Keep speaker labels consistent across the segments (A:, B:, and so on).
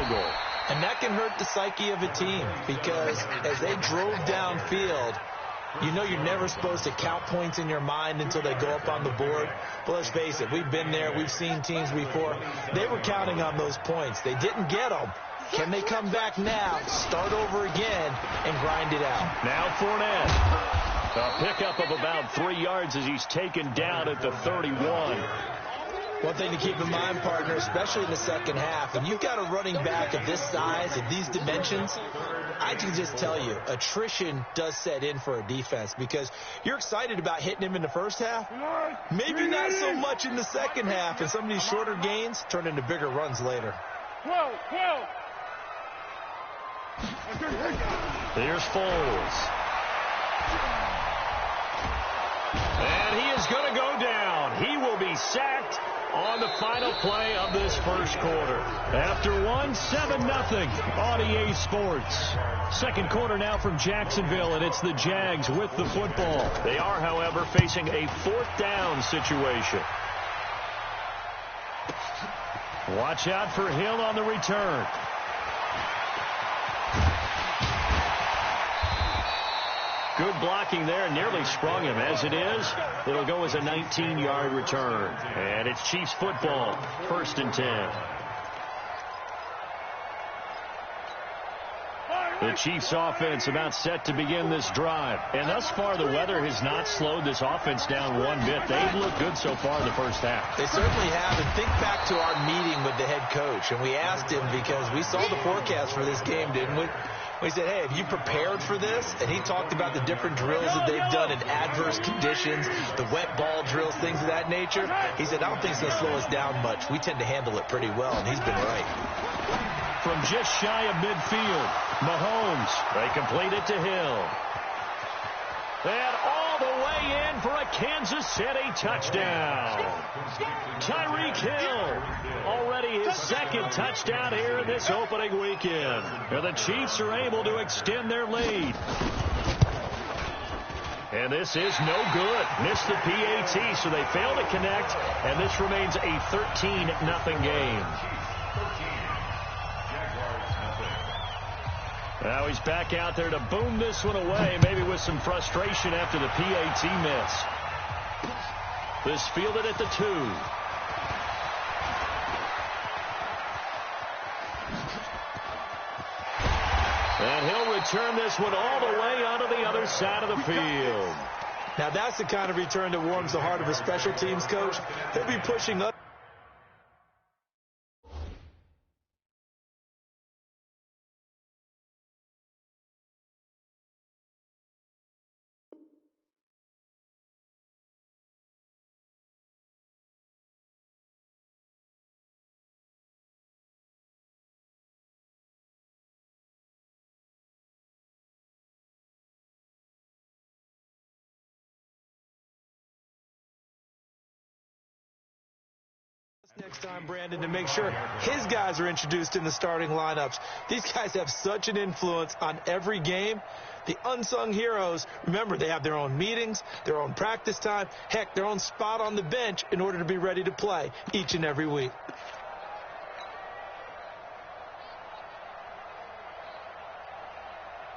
A: field goal.
B: And that can hurt the psyche of a team because as they drove downfield, you know you're never supposed to count points in your mind until they go up on the board. But let's face it, we've been there. We've seen teams before. They were counting on those points. They didn't get them. Can they come back now, start over again, and grind it out?
A: Now Fournette. A pickup of about 3 yards as he's taken down at the 31.
B: One thing to keep in mind, partner, especially in the second half, and you've got a running back of this size, of these dimensions, I can just tell you, attrition does set in for a defense because you're excited about hitting him in the first half. Maybe not so much in the second half, and some of these shorter gains turn into bigger runs later.
A: Here's Foles. And he is going to go down. He will be sacked on the final play of this first quarter. After one, 7-0 on EA Sports. Second quarter now from Jacksonville, and it's the Jags with the football. They are, however, facing a fourth down situation. Watch out for Hill on the return. Good blocking there, nearly sprung him. As it is, it'll go as a 19-yard return. And it's Chiefs football, 1st and 10. The Chiefs offense about set to begin this drive. And thus far, the weather has not slowed this offense down one bit. They've looked good so far in the first half.
B: They certainly have. And think back to our meeting with the head coach. And we asked him because we saw the forecast for this game, didn't we? We said, hey, have you prepared for this? And he talked about the different drills that they've done in adverse conditions, the wet ball drills, things of that nature. He said, I don't think it's going to slow us down much. We tend to handle it pretty well, and he's been right.
A: From just shy of midfield, Mahomes, they complete it to Hill. And all the way in for a Kansas City touchdown. Tyreek Hill, already his second touchdown here in this opening weekend. And the Chiefs are able to extend their lead. And this is no good. Missed the PAT, so they fail to connect, and this remains a 13-0 game. Now he's back out there to boom this one away, maybe with some frustration after the PAT miss. This fielded at the 2. And he'll return this one all the way onto the other side of the field.
B: Now that's the kind of return that warms the heart of a special teams coach. He'll be pushing up. Next time, Brandon, to make sure his guys are introduced in the starting lineups. These guys have such an influence on every game. The unsung heroes, remember, they have their own meetings, their own practice time, heck, their own spot on the bench in order to be ready to play each and every week.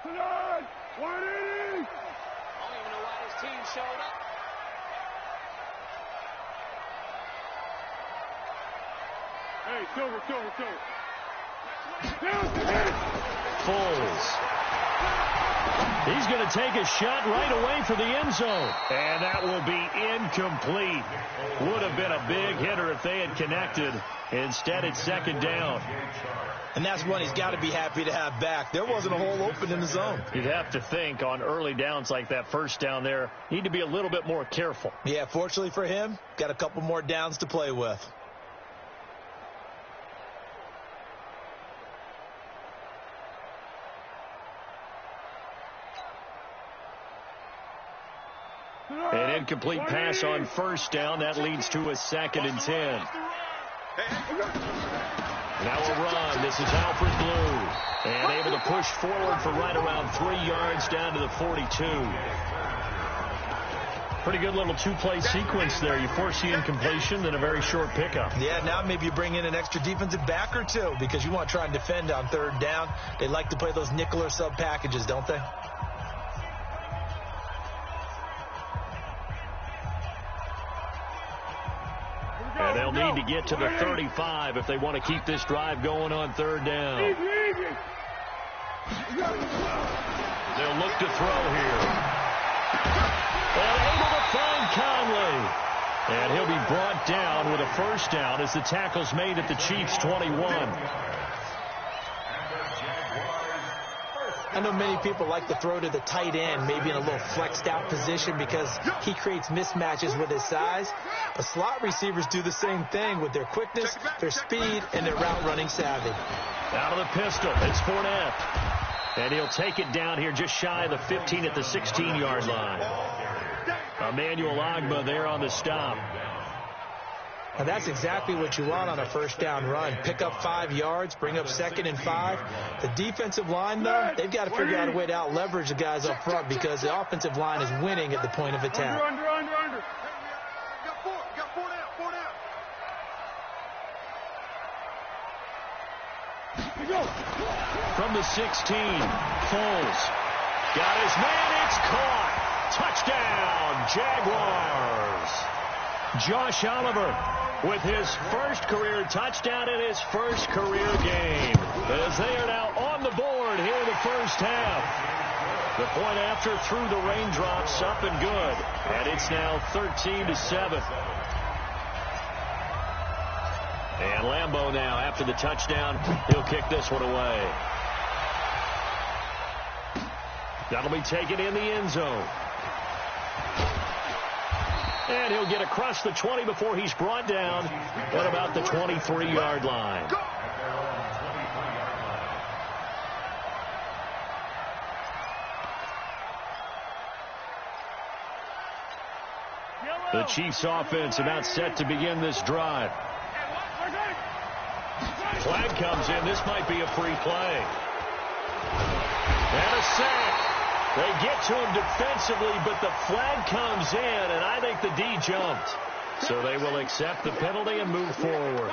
C: Tonight, 180! I don't even know why this team showed up. Hey, Silver.
A: Foles. He's going to take a shot right away for the end zone. And that will be incomplete. Would have been a big hitter if they had connected. Instead, it's 2nd down.
B: And that's one he's got to be happy to have back. There wasn't a hole open in the zone.
A: You'd have to think on early downs like that first down there, need to be a little bit more careful.
B: Yeah, fortunately for him, got a couple more downs to play with.
A: An incomplete pass on first down. That leads to a 2nd and 10. Now a run. This is Alfred Blue. And able to push forward for right around 3 yards down to the 42. Pretty good little two-play sequence there. You force the incompletion, then a very short pickup.
B: Yeah, now maybe you bring in an extra defensive back or two because you want to try and defend on third down. They like to play those nickel or sub packages, don't they?
A: And they'll need to get to the 35 if they want to keep this drive going on third down. They'll look to throw here. And able to find Conley. And he'll be brought down with a first down as the tackle's made at the Chiefs' 21.
B: I know many people like to throw to the tight end, maybe in a little flexed out position because he creates mismatches with his size. But slot receivers do the same thing with their quickness, their speed, and their route running savvy.
A: Out of the pistol, it's Fournette. And he'll take it down here just shy of the 15 at the 16-yard line. Emmanuel Ogbah there on the stop.
B: And that's exactly what you want on a first down run. Pick up 5 yards, bring up 2nd and 5. The defensive line, though, they've got to figure out a way to out-leverage the guys up front because the offensive line is winning at the point of attack.
C: Under. Got four down.
A: From the 16, Foles. Got his man, it's caught. Touchdown, Jaguars. Josh Oliver with his first career touchdown in his first career game as they are now on the board here in the first half. The point after through the raindrops up and good. And it's now 13-7. And Lambeau now after the touchdown, he'll kick this one away. That'll be taken in the end zone. And he'll get across the 20 before he's brought down at about the 23-yard line. The Chiefs offense about set to begin this drive. Flag comes in. This might be a free play. And a sack. They get to him defensively, but the flag comes in, and I think the D jumped. So they will accept the penalty and move forward.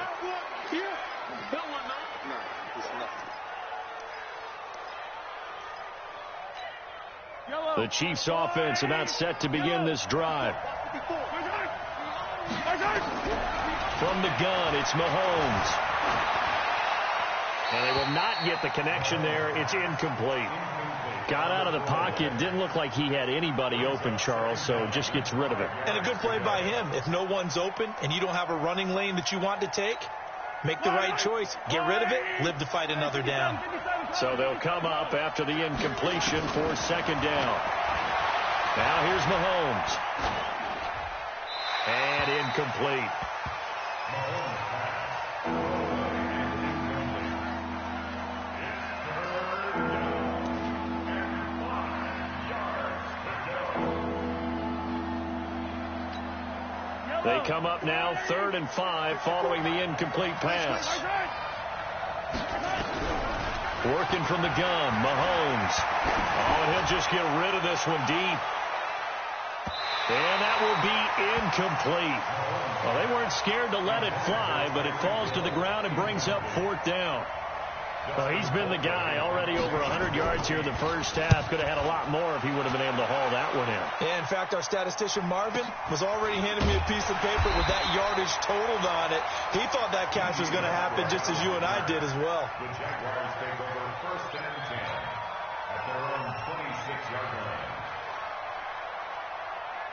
A: The Chiefs offense about set to begin this drive. From the gun, it's Mahomes. And they will not get the connection there. It's incomplete. Got out of the pocket. Didn't look like he had anybody open, Charles, so just gets rid of it.
B: And a good play by him. If no one's open and you don't have a running lane that you want to take, make the right choice. Get rid of it. Live to fight another down.
A: So they'll come up after the incompletion for second down. Now here's Mahomes. And incomplete. They come up now 3rd and 5 following the incomplete pass. Working from the gun, Mahomes. Oh, and he'll just get rid of this one deep. And that will be incomplete. Well, they weren't scared to let it fly, but it falls to the ground and brings up 4th down. Well, he's been the guy already over 100 yards here in the first half. Could have had a lot more if he would have been able to haul that one in.
B: Yeah, in fact, our statistician Marvin was already handing me a piece of paper with that yardage totaled on it. He thought that catch was going to happen just as you and I did as well.
D: The Jaguars take over 1st and 10 at their own 26-yard line.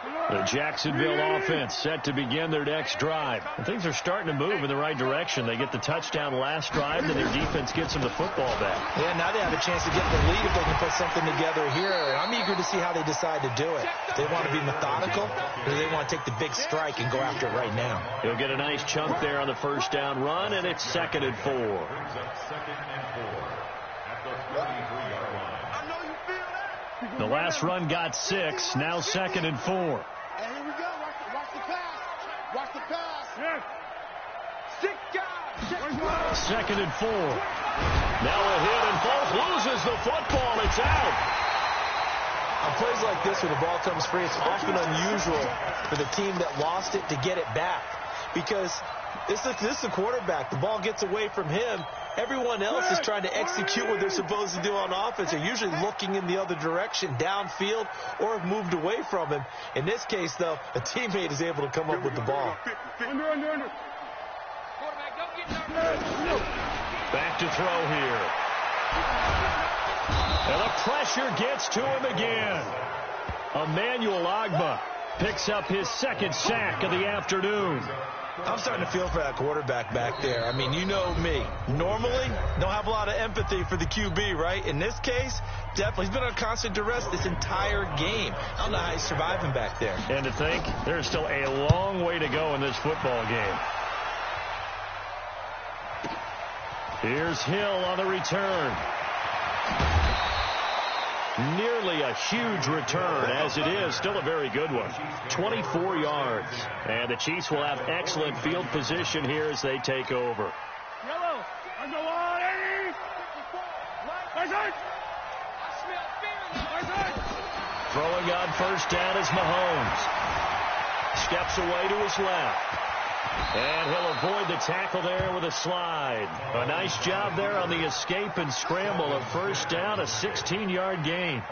A: The Jacksonville offense set to begin their next drive. And things are starting to move in the right direction. They get the touchdown last drive, and their defense gets them the football back.
B: Yeah, now they have a chance to get the lead if they can put something together here. I'm eager to see how they decide to do it. They want to be methodical, or they want to take the big strike and go after it right now.
A: He'll get a nice chunk there on the first down run, and it's 2nd and 4.
D: Brings up 2nd and 4 at the 33-yard line.
A: The last run got 6, now 2nd and 4.
C: Hey, here we go. Watch the pass. Watch the pass. Yes. 6 guys.
A: 2nd and 4. Now a hit, and Foles loses the football. It's out.
B: On plays like this, when the ball comes free, it's often unusual for the team that lost it to get it back. Because this is a quarterback. The ball gets away from him. Everyone else is trying to execute what they're supposed to do on offense. They're usually looking in the other direction, downfield, or have moved away from him. In this case, though, a teammate is able to come up with the ball.
A: Back to throw here. And the pressure gets to him again. Emmanuel Ogbah picks up his second sack of the afternoon.
B: I'm starting to feel for that quarterback back there. I mean, you know me. Normally, don't have a lot of empathy for the QB, right? In this case, definitely. He's been on constant duress this entire game. I don't know how he's surviving back there.
A: And to think, there's still a long way to go in this football game. Here's Hill on the return. Nearly a huge return, as it is still a very good one. 24 yards. And the Chiefs will have excellent field position here as they take over. Throwing on first down is Mahomes. Steps away to his left. And he'll avoid the tackle there with a slide. A nice job there on the escape and scramble. A first down, a 16-yard gain.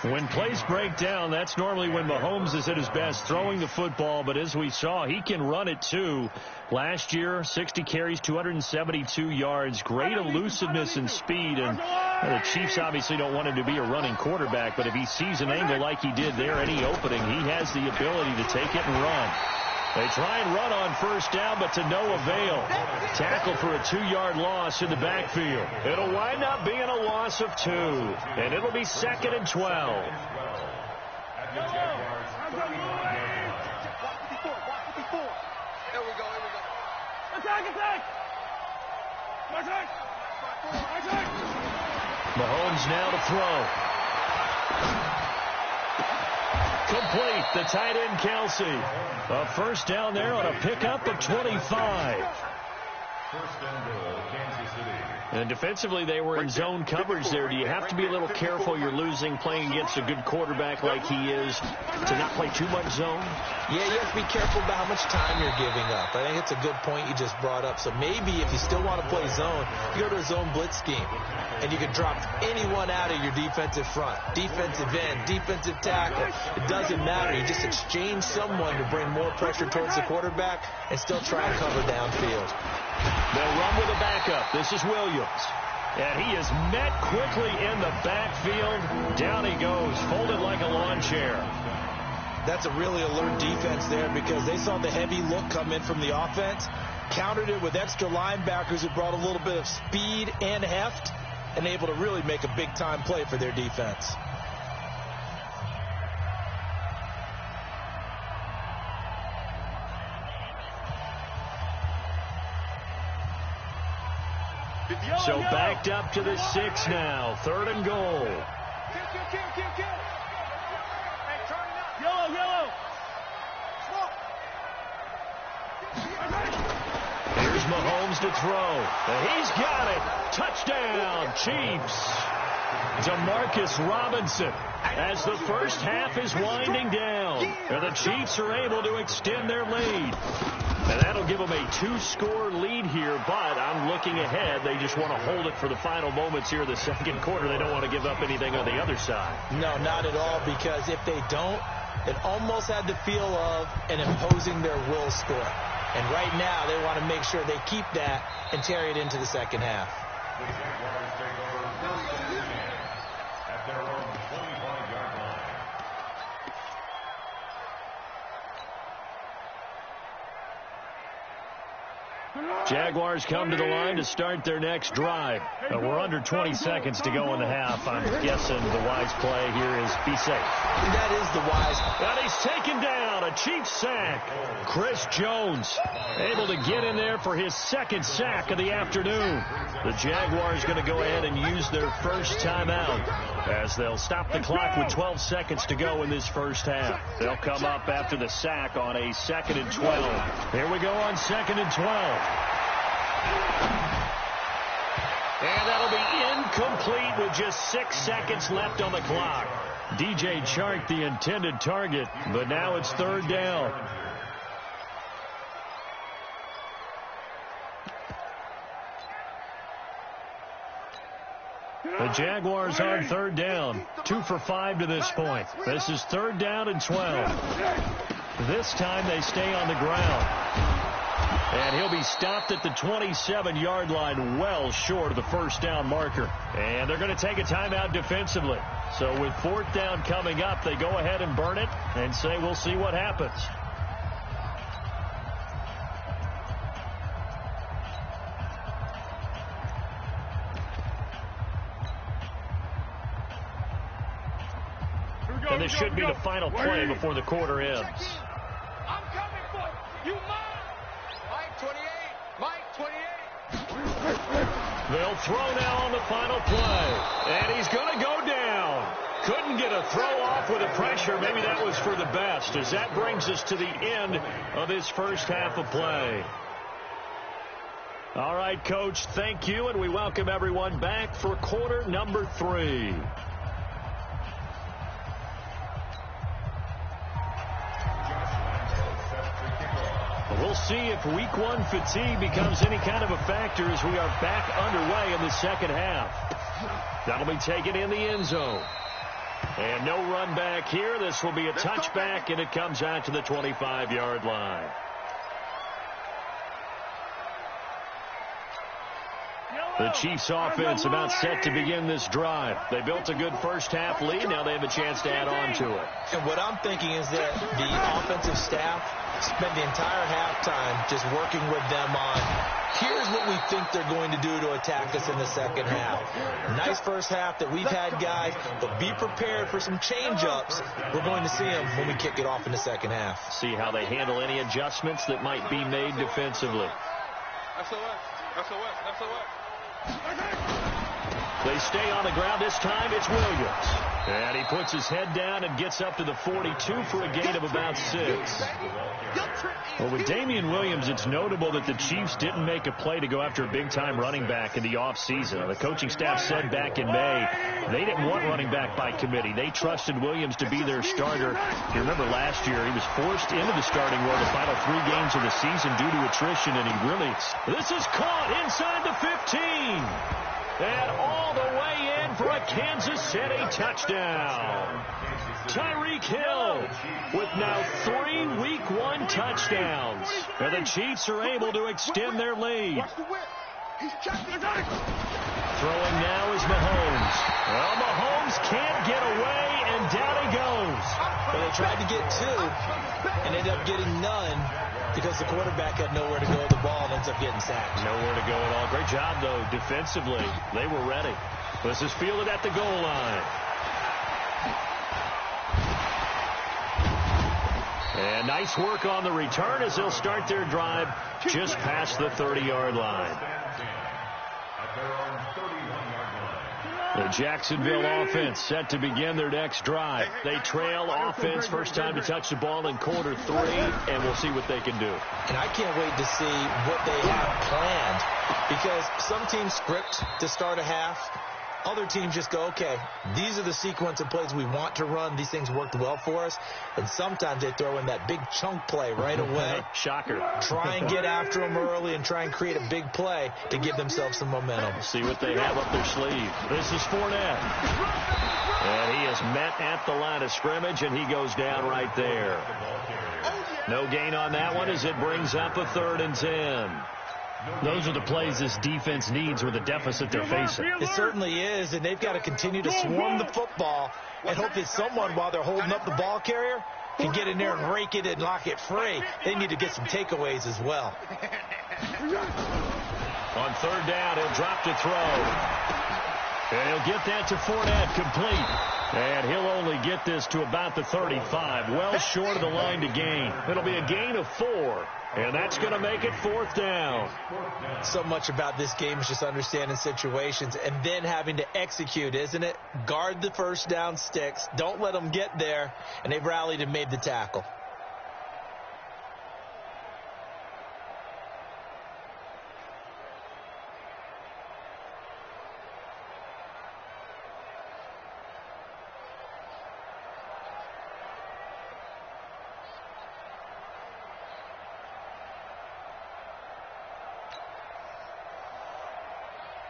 A: When plays break down, that's normally when Mahomes is at his best throwing the football. But as we saw, he can run it too. Last year, 60 carries, 272 yards. Great elusiveness and speed. And the Chiefs obviously don't want him to be a running quarterback. But if he sees an angle like he did there, any opening, he has the ability to take it and run. They try and run on first down, but to no avail. Tackle for a 2-yard loss in the backfield. It'll wind up being a loss of 2, and it'll be 2nd and 12. Mahomes now to throw. Complete, the tight end Kelsey. A first down there on a pickup of 25.
D: First and goal, Kansas City.
A: And defensively, they were in zone coverage there. Do you have to be a little careful? You're losing, playing against a good quarterback like he is, to not play too much zone?
B: Yeah, you have to be careful about how much time you're giving up. I think it's a good point you just brought up. So maybe if you still want to play zone, you go to a zone blitz scheme. And you can drop anyone out of your defensive front. Defensive end, defensive tackle. It doesn't matter. You just exchange someone to bring more pressure towards the quarterback and still try and cover downfield.
A: They'll run with a backup. This is Williams. And he is met quickly in the backfield. Down he goes, folded like a lawn chair.
B: That's a really alert defense there because they saw the heavy look come in from the offense, countered it with extra linebackers who brought a little bit of speed and heft, and able to really make a big-time play for their defense.
A: So backed up to the 6 now. 3rd and goal. Here's Mahomes to throw. And he's got it. Touchdown, Chiefs. Demarcus Robinson as the first half is winding down. And the Chiefs are able to extend their lead. And that'll give them a 2-score lead here, but I'm looking ahead. They just want to hold it for the final moments here in the second quarter. They don't want to give up anything on the other side.
B: No, not at all, because if they don't, it almost had the feel of an imposing their will score. And right now, they want to make sure they keep that and carry it into the second half.
D: The Jaguars take over first and 10 at their own 25-yard line.
A: Jaguars come to the line to start their next drive. We're under 20 seconds to go in the half. I'm guessing the wise play here is be safe.
B: That is the wise.
A: And he's taken down. A Chiefs sack. Chris Jones able to get in there for his second sack of the afternoon. The Jaguars going to go ahead and use their first timeout as they'll stop the clock with 12 seconds to go in this first half. They'll come up after the sack on a 2nd and 12. Here we go on 2nd and 12. And that'll be incomplete with just 6 seconds left on the clock. DJ Chark the intended target, but now it's third down. The Jaguars on third down. 2 for 5 to this point. This is third down and 12. This time they stay on the ground. And he'll be stopped at the 27-yard line, well short of the first down marker. And they're going to take a timeout defensively. So with fourth down coming up, they go ahead and burn it and say we'll see what happens. And this should be the final play before the quarter ends.
C: I'm coming for you. Mine. Mike 28. Mike 28.
A: They'll throw now on the final play. And he's going to go down. Couldn't get a throw off with the pressure. Maybe that was for the best, as that brings us to the end of this first half of play. All right, Coach, thank you, and we welcome everyone back for quarter number 3. We'll see if week 1 fatigue becomes any kind of a factor as we are back underway in the second half. That'll be taken in the end zone. And no run back here. This will be a touchback, and it comes out to the 25-yard line. The Chiefs offense about set to begin this drive. They built a good first half lead. Now they have a chance to add on to it.
B: And what I'm thinking is that the offensive staff spent the entire halftime just working with them on, here's what we think they're going to do to attack us in the second half. Nice first half that we've had, guys, but be prepared for some change-ups. We're going to see them when we kick it off in the second half.
A: See how they handle any adjustments that might be made defensively. They stay on the ground. This time it's Williams. And he puts his head down and gets up to the 42 for a gain of about 6. Well, with Damian Williams, it's notable that the Chiefs didn't make a play to go after a big-time running back in the offseason. The coaching staff said back in May they didn't want running back by committee. They trusted Williams to be their starter. You remember last year he was forced into the starting role the final 3 games of the season due to attrition, and he really... This is caught inside the 15. And all the way in for a Kansas City touchdown. Tyreek Hill with now 3 Week 1 touchdowns. And the Chiefs are able to extend their lead. Throwing now is Mahomes. Well, Mahomes can't get away, and down he goes.
B: Well, they tried to get 2 and ended up getting none because the quarterback had nowhere to go with the ball and ends up getting sacked.
A: Nowhere to go at all. Great job, though, defensively. They were ready. This is fielded at the goal line. And nice work on the return as they'll start their drive just past the 30-yard line. The Jacksonville offense set to begin their next drive. They trail offense, first time to touch the ball in quarter 3, and we'll see what they can do.
B: And I can't wait to see what they have planned, because some teams script to start a half. Other teams just go, okay, these are the sequence of plays we want to run. These things worked well for us. And sometimes they throw in that big chunk play right away.
A: Shocker.
B: Try and get after them early and try and create a big play to give themselves some momentum.
A: See what they have up their sleeve. This is Fournette. And he is met at the line of scrimmage, and he goes down right there. No gain on that one as it brings up a 3rd and 10. Those are the plays this defense needs with the deficit they're facing.
B: It certainly is, and they've got to continue to swarm the football and hope that someone, while they're holding up the ball carrier, can get in there and rake it and lock it free. They need to get some takeaways as well.
A: On 3rd down, he'll drop to throw. And he'll get that to Fournette, complete. And he'll only get this to about the 35, well short of the line to gain. It'll be a gain of 4. And that's going to make it 4th down.
B: So much about this game is just understanding situations and then having to execute, isn't it? Guard the first down sticks. Don't let them get there. And they've rallied and made the tackle.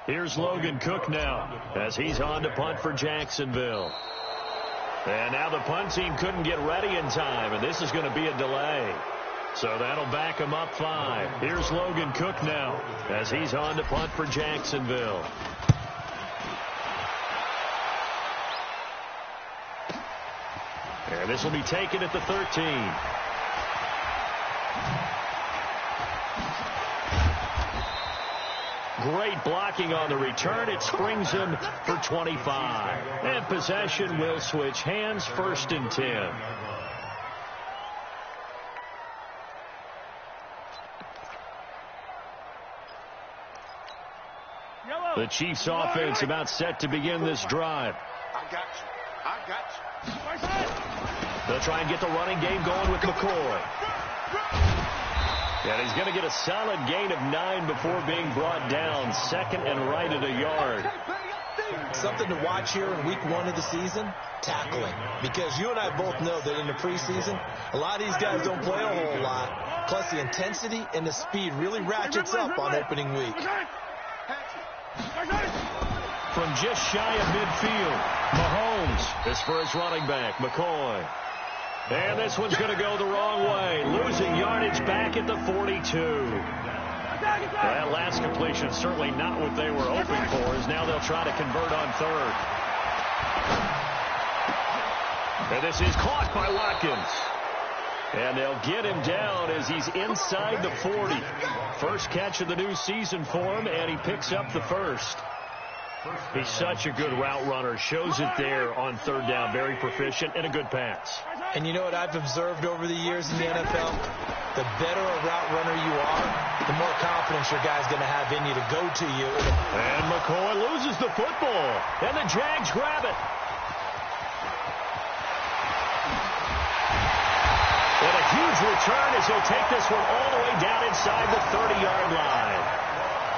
A: Here's Logan Cook now as he's on to punt for Jacksonville. And now the punt team couldn't get ready in time, and this is going to be a delay. So that'll back him up 5. Here's Logan Cook now as he's on to punt for Jacksonville. And this will be taken at the 13. Great blocking on the return. It springs him for 25. And possession will switch hands, 1st and 10. The Chiefs offense about set to begin this drive.
C: I got you.
A: They'll try and get the running game going with McCoy. And he's going to get a solid gain of 9 before being brought down. 2nd and right at a yard.
B: Something to watch here in week 1 of the season, tackling. Because you and I both know that in the preseason, a lot of these guys don't play a whole lot. Plus the intensity and the speed really ratchets up on opening week.
A: From just shy of midfield, Mahomes is for his running back, McCoy. And this one's going to go the wrong way, losing yardage back at the 42. That last completion certainly not what they were hoping for, as now they'll try to convert on 3rd. And this is caught by Watkins. And they'll get him down as he's inside the 40. First catch of the new season for him, and he picks up the 1st. He's such a good route runner. Shows it there on 3rd down. Very proficient and a good pass.
B: And you know what I've observed over the years in the NFL? The better a route runner you are, the more confidence your guy's going to have in you to go to you.
A: And McCoy loses the football. And the Jags grab it. And a huge return as he'll take this one all the way down inside the 30-yard line.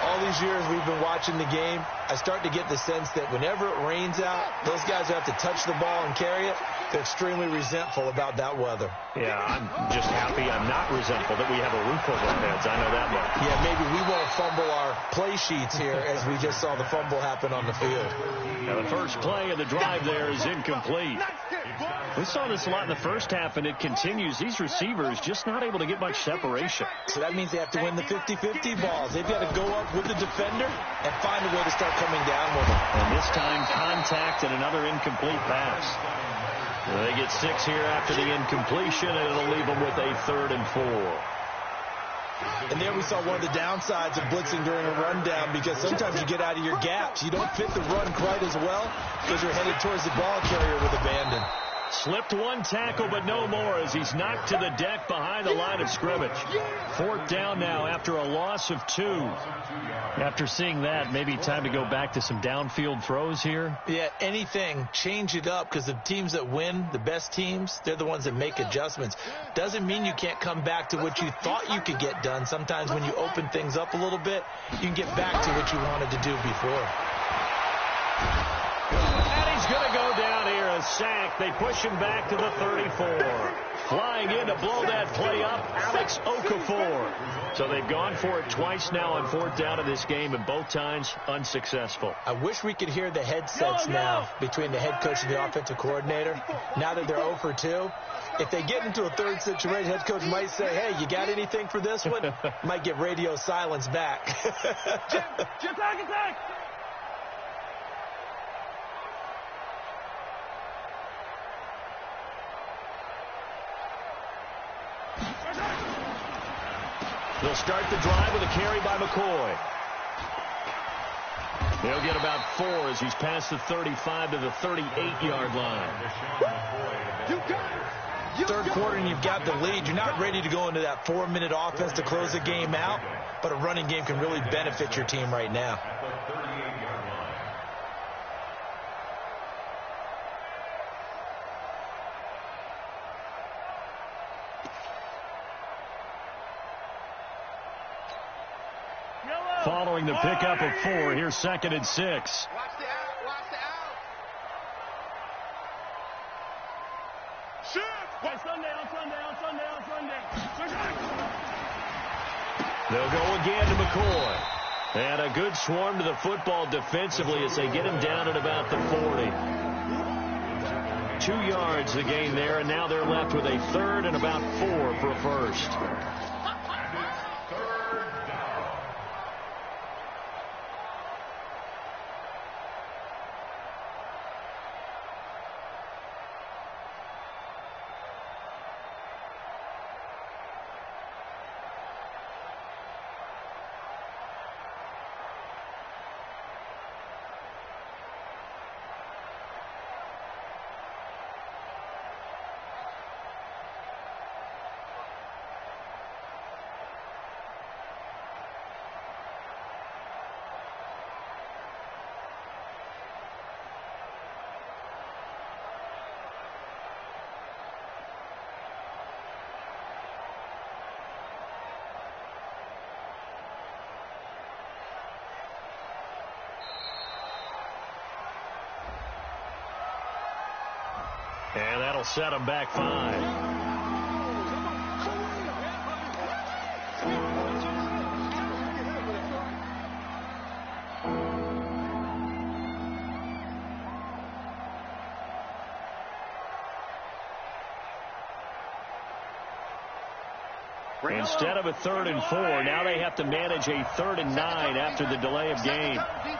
B: All these years we've been watching the game, I start to get the sense that whenever it rains out, those guys who have to touch the ball and carry it, they're extremely resentful about that weather.
A: Yeah, I'm just happy I'm not resentful that we have a roof over our heads. I know that much.
B: Yeah, maybe we won't fumble our play sheets here as we just saw the fumble happen on the field.
A: Now the first play of the drive there is incomplete. We saw this a lot in the first half, and it continues. These receivers just not able to get much separation.
B: So that means they have to win the 50-50 balls. They've got to go up with the defender and find a way to start coming down with them.
A: And this time, contact and another incomplete pass. They get 6 here after the incompletion, and it'll leave them with a 3rd and 4.
B: And there we saw one of the downsides of blitzing during a rundown, because sometimes you get out of your gaps. You don't fit the run quite as well because you're headed towards the ball carrier with abandon.
A: Slipped one tackle, but no more as he's knocked to the deck behind the line of scrimmage. 4th down now after a loss of 2. After seeing that, maybe time to go back to some downfield throws here.
B: Yeah, anything. Change it up, because the teams that win, the best teams, they're the ones that make adjustments. Doesn't mean you can't come back to what you thought you could get done. Sometimes when you open things up a little bit, you can get back to what you wanted to do before.
A: And he's going to go down here, a sack. They push him back to the 34. Flying in to blow that play up, Alex Okafor. So they've gone for it twice now on 4th down in this game, and both times unsuccessful.
B: I wish we could hear the headsets now between the head coach and the offensive coordinator. Now that they're 0 for 2, if they get into a 3rd situation, head coach might say, hey, you got anything for this one? Might get radio silence back.
C: Attack!
A: They'll start the drive with a carry by McCoy. They'll get about 4 as he's past the 35 to the 38-yard line.
B: 3rd quarter and you've got the lead. You're not ready to go into that 4-minute offense to close the game out, but a running game can really benefit your team right now.
A: Following the pickup of 4, here's 2nd and 6.
C: Watch the out. Shoot! On Sunday.
A: They'll go again to McCoy. And a good swarm to the football defensively as they get him down at about the 40. 2 yards the gain there, and now they're left with a third and about 4 for a first. And that'll set them back 5. Instead of a 3rd and 4, now they have to manage a 3rd and 9 after the delay of game.
C: He's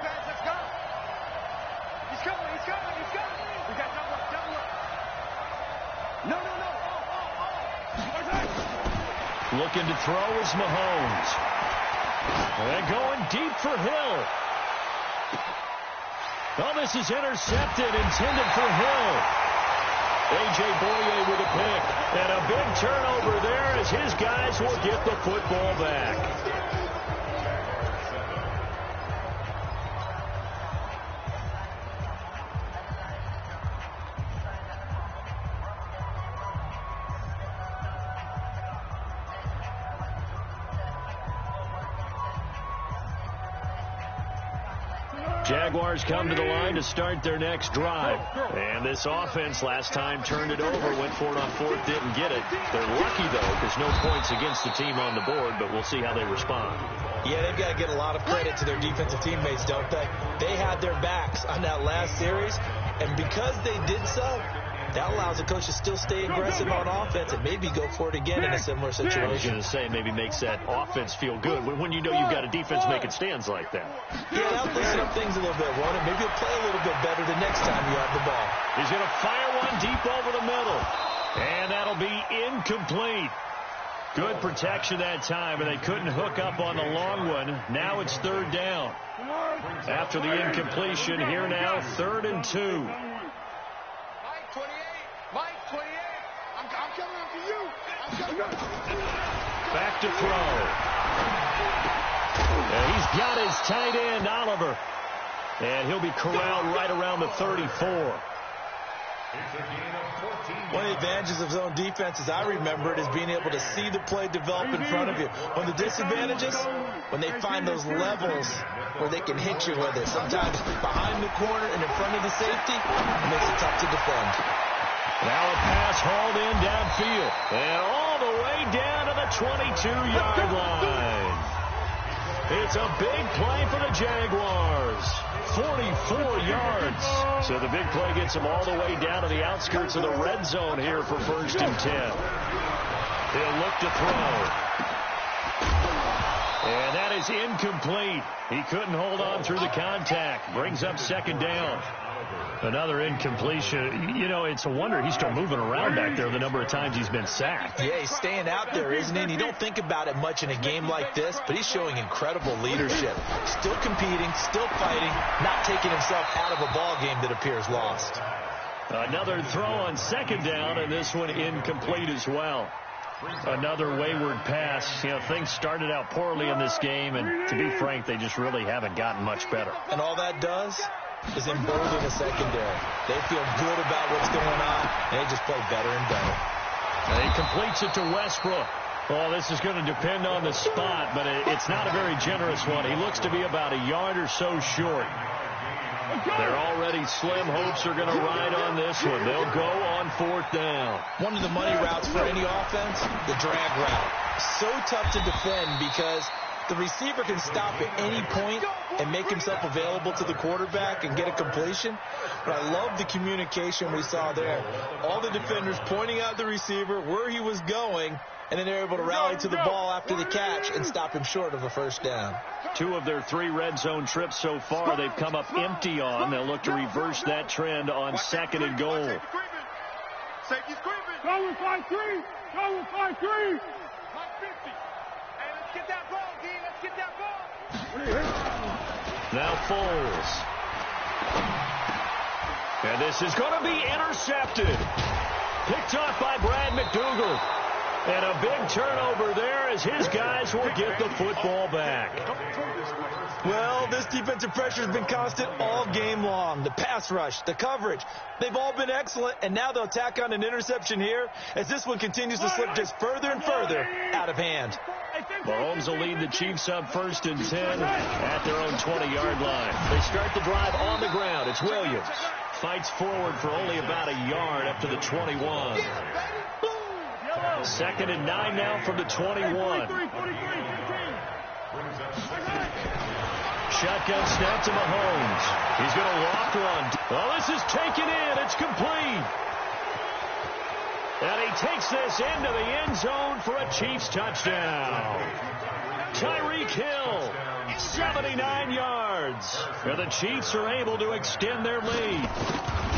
C: coming. We got double up. No.
A: Looking to throw is Mahomes. And going deep for Hill. Oh, this is intercepted, intended for Hill. A.J. Boye with a pick. And a big turnover there as his guys will get the football back. Jaguars come to the line to start their next drive. And this offense last time turned it over, went for it on 4th, didn't get it. They're lucky, though, because no points against the team on the board, but we'll see how they respond.
B: Yeah, they've got to get a lot of credit to their defensive teammates, don't they? They had their backs on that last series, and because they did so, that allows the coach to still stay aggressive on offense and maybe go for it again in a similar situation.
A: I was going to say, maybe makes that offense feel good when you know you've got a defense making stands like that.
B: Yeah, that'll loosen up things a little bit, won't it? Maybe you'll play a little bit better the next time you have the ball.
A: He's going to fire one deep over the middle. And that'll be incomplete. Good protection that time, and they couldn't hook up on the long one. Now it's 3rd down. After the incompletion, here now, 3rd and 2.
C: Mike, 28. I'm coming after you.
A: Back to throw. And he's got his tight end, Oliver. And he'll be corralled right around the 34.
B: One of the advantages of zone defense, as I remember it, is being able to see the play develop in front of you. One of the disadvantages, when they find those levels where they can hit you with it. Sometimes behind the corner and in front of the safety, it makes it tough to defend.
A: Now a pass hauled in downfield. And all the way down to the 22-yard line. It's a big play for the Jaguars. 44 yards. So the big play gets them all the way down to the outskirts of the red zone here for 1st and 10. He'll look to throw. And that is incomplete. He couldn't hold on through the contact. Brings up 2nd down. Another incompletion. You know, it's a wonder he's still moving around back there the number of times he's been sacked.
B: Yeah, he's staying out there, isn't he? And you don't think about it much in a game like this, but he's showing incredible leadership. Still competing, still fighting, not taking himself out of a ball game that appears lost.
A: Another throw on 2nd down, and this one incomplete as well. Another wayward pass. You know, things started out poorly in this game, and to be frank, they just really haven't gotten much better.
B: And all that does is embolden the secondary. They feel good about what's going on, and they just play better and better.
A: And he completes it to Westbrook. Well, this is going to depend on the spot, but it's not a very generous one. He looks to be about a yard or so short. They're already slim hopes are going to ride on this one. They'll go on 4th down.
B: One of the money routes for any offense, the drag route. So tough to defend because The receiver can stop at any point and make himself available to the quarterback and get a completion. But I love the communication we saw there. All the defenders pointing out the receiver, where he was going, and then they're able to rally to the ball after the catch and stop him short of a first down.
A: 2 of their 3 red zone trips so far they've come up empty on. They'll look to reverse that trend on 2nd and goal.
C: Safety's creeping. Go with 5-3. Go with 5-3. 5-50. Hey, let's get that ball, D. Let's get that ball.
A: Now Foles. And this is going to be intercepted. Picked off by Brad McDougal. And a big turnover there as his guys will get the football back.
B: Well, this defensive pressure has been constant all game long. The pass rush, the coverage, they've all been excellent, and now they'll tack on an interception here as this one continues to slip just further and further out of hand.
A: Mahomes will lead the Chiefs up 1st and 10 at their own 20-yard line. They start the drive on the ground. It's Williams. Fights forward for only about a yard up to the 21. 2nd and 9 now from the 21. Shotgun snap to Mahomes. He's going to walk run. Oh, this is taken in. It's complete. And he takes this into the end zone for a Chiefs touchdown. Tyreek Hill, 79 yards. And the Chiefs are able to extend their lead.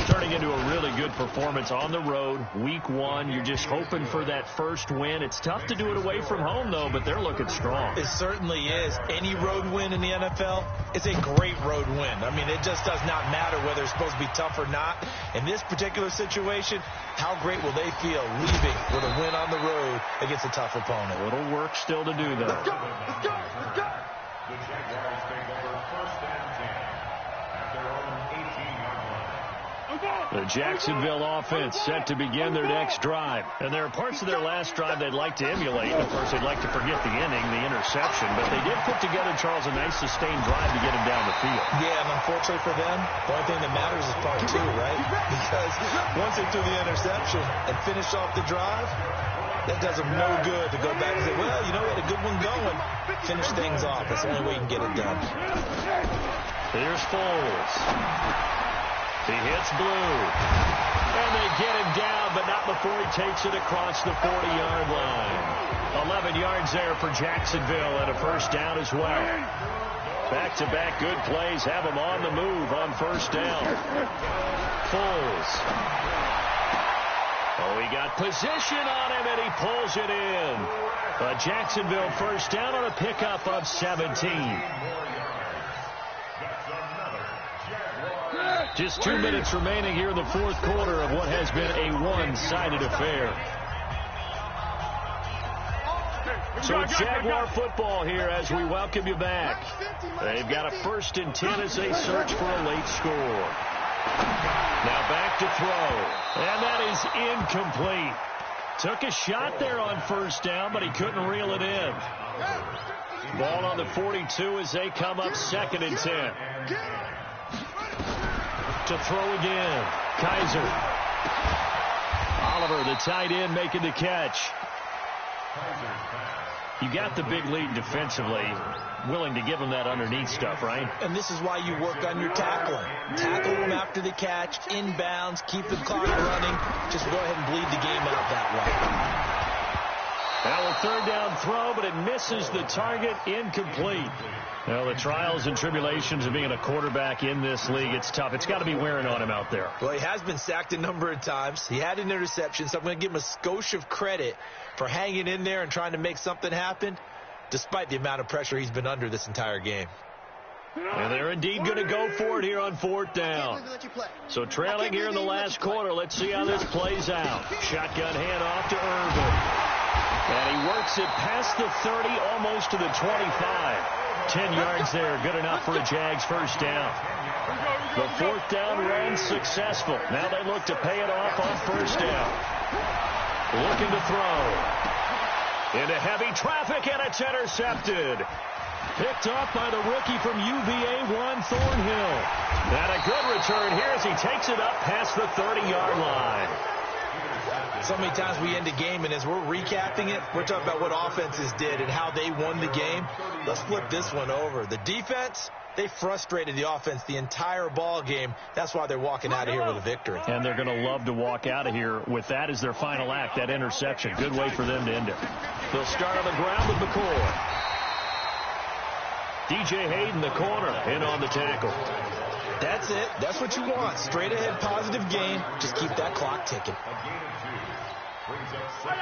A: Turning into a really good performance on the road. Week 1, you're just hoping for that first win. It's tough to do it away from home, though, but they're looking strong.
B: It certainly is. Any road win in the NFL is a great road win. I mean, it just does not matter whether it's supposed to be tough or not. In this particular situation, how great will they feel leaving with a win on the road against a tough opponent?
A: A little work still to do, though.
C: Let's go. Let's go. Let's go.
D: The Jaguars take over 1st and 10 at their own 18-yard line.
A: The Jacksonville offense set to begin their next drive. And there are parts of their last drive they'd like to emulate. Of course, they'd like to forget the inning, the interception. But they did put together, Charles, a nice sustained drive to get him down the field.
B: Yeah, and unfortunately for them, the only thing that matters is part 2, right? Because once they threw the interception and finished off the drive, that does them no good to go back and say, well, you know, we had a good one going. Finish things off. That's the only way you can get it done.
A: Here's Foles. He hits Blue. And they get him down, but not before he takes it across the 40-yard line. 11 yards there for Jacksonville and a first down as well. Back-to-back good plays have him on the move on first down. Foles. Oh, he got position on him, and he pulls it in. A Jacksonville first down on a pickup of 17. Just 2 minutes remaining here in the 4th quarter of what has been a one-sided affair. So it's Jaguar football here as we welcome you back. They've got a 1st and 10 as they search for a late score. Now back to throw. And that is incomplete. Took a shot there on first down, but he couldn't reel it in. Ball on the 42 as they come up 2nd and 10. To throw again. Kaiser. Oliver, the tight end, making the catch. You got the big lead defensively. Willing to give him that underneath stuff, right?
B: And this is why you work on your tackling. Tackle him after the catch, inbounds, keep the clock running. Just go ahead and bleed the game out that way.
A: Now a 3rd down throw, but it misses the target. Incomplete. Well, the trials and tribulations of being a quarterback in this league, it's tough. It's got to be wearing on him out there.
B: Well, he has been sacked a number of times. He had an interception, so I'm going to give him a skosh of credit for hanging in there and trying to make something happen, despite the amount of pressure he's been under this entire game.
A: And they're indeed going to go for it here on 4th down. So trailing here in the last quarter, let's see how this plays out. Shotgun handoff to Irvin. And he works it past the 30, almost to the 25. 10 yards there, good enough for a Jags first down. The 4th down run successful. Now they look to pay it off on first down. Looking to throw. Into heavy traffic, and it's intercepted. Picked off by the rookie from UVA, Juan Thornhill. And a good return here as he takes it up past the 30-yard line.
B: So many times we end a game, and as we're recapping it, we're talking about what offenses did and how they won the game. Let's flip this one over. The defense, they frustrated the offense the entire ball game. That's why they're walking out of here with a victory.
A: And they're going to love to walk out of here with that as their final act, that interception. Good way for them to end it. They'll start on the ground with McCoy. DJ Hayden, the corner, in on the tackle.
B: That's it. That's what you want. Straight ahead, positive gain. Just keep that clock ticking.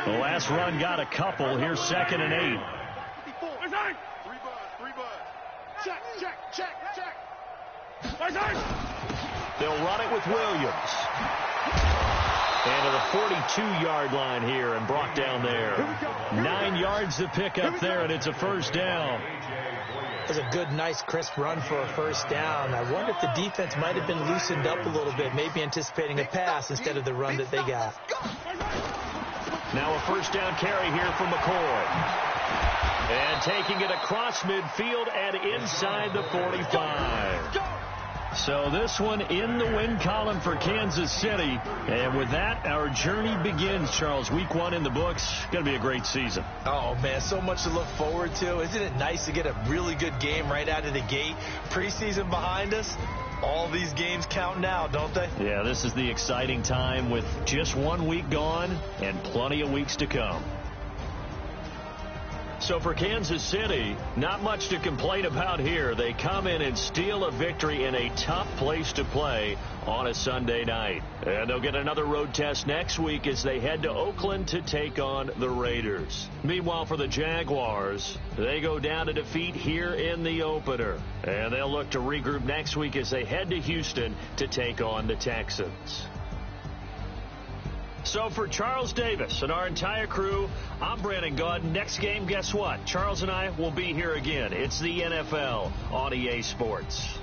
A: The last run got a couple. Here's 2nd and 8.
C: Check.
A: They'll run it with Williams. And to the 42-yard line here and brought down there. 9 yards to pick up there, and it's a first down.
B: It was a good, nice, crisp run for a first down. I wonder if the defense might have been loosened up a little bit, maybe anticipating a pass instead of the run that they got.
A: Now a first down carry here from McCoy. And taking it across midfield and inside the 45. So this one in the win column for Kansas City. And with that, our journey begins, Charles. Week 1 in the books. Going to be a great season.
B: Oh, man, so much to look forward to. Isn't it nice to get a really good game right out of the gate? Preseason behind us. All these games count now, don't they?
A: Yeah, this is the exciting time with just 1 week gone and plenty of weeks to come. So for Kansas City, not much to complain about here. They come in and steal a victory in a tough place to play on a Sunday night. And they'll get another road test next week as they head to Oakland to take on the Raiders. Meanwhile, for the Jaguars, they go down to defeat here in the opener. And they'll look to regroup next week as they head to Houston to take on the Texans. So for Charles Davis and our entire crew, I'm Brandon Gaud. Next game, guess what? Charles and I will be here again. It's the NFL on EA Sports.